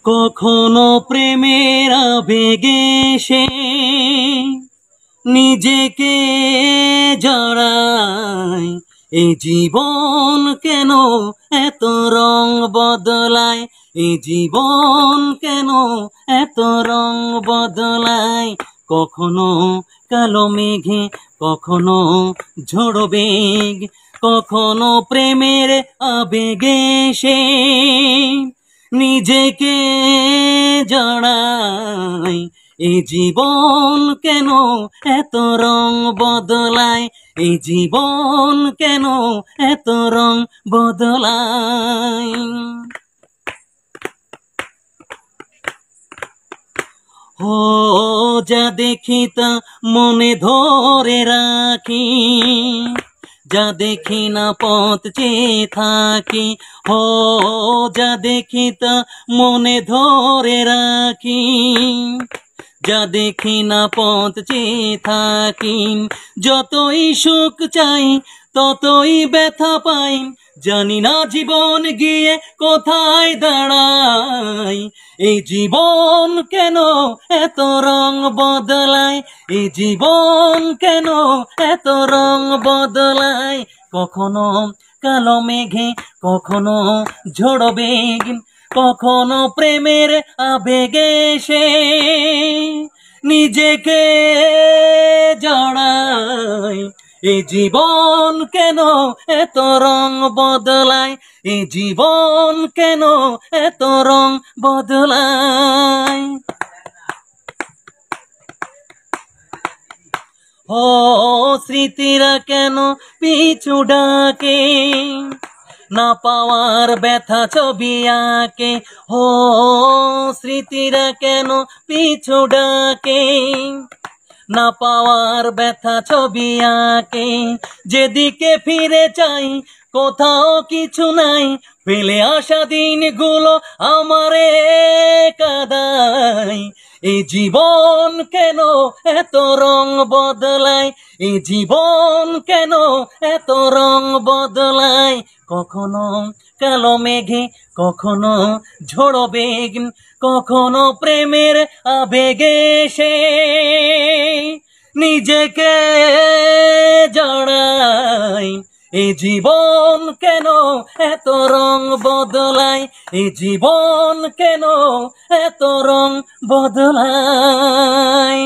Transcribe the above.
কখনো প্রেমের আবেগে সে নিজেকে জড়ায়। এই জীবন কেন এত রং বদলায়, এই জীবন কেন এত রং বদলায়। কখনো কালো মেঘে, কখনো ঝড়ো বেগ, কখনো প্রেমের আবেগে সে নিজেকে জড়ায়। এই জীবন কেন এত রং বদলায়, এই জীবন কেন এত রং বদলায়। ও যা দেখি তা মনে ধরে রাখি, যা দেখি না পথ চেয়ে থাকি। ও যা দেখি তা মনে ধরে রাখি, যা দেখি না পথ চেয়ে থাকি। যতই সুখ চাই ততই ব্যথা পাই, জানি না জীবন গিয়ে কোথায় দাঁড়ায়। এই জীবন কেন এত রং বদলায়, এই জীবন কেন এত রং বদলায়। কখনো কালো মেঘে, কখনো ঝড়ো বেগ, কখনো প্রেমের আবেগে সে নিজেকে জড়ায়। এই জীবন কেন এত রং বদলায়, এই জীবন কেন এত রং বদলায়। ও স্মৃতিরা কেন পিছু ডাকে, না পাওয়ার ব্যথা ছবি আঁকে। ও স্মৃতিরা কেন পিছু ডাকে, না পাওয়ার ব্যথা ছবি আঁকে। যেদিকে ফিরে চাই কোথাও কিছু নাই, ফেলে আসা দিনগুলো আমারে কাঁদায়। এই জীবন কেন এত রং বদলায়, এই জীবন কেন এত রং বদলায়। কখনো কালো মেঘে, কখনো ঝড়ো বেগ, কখনো প্রেমের আবেগে সে নিজেকে জড়ায়। এই জীবন কেন এত রং বদলায়, এই জীবন কেন এত রং বদলায়।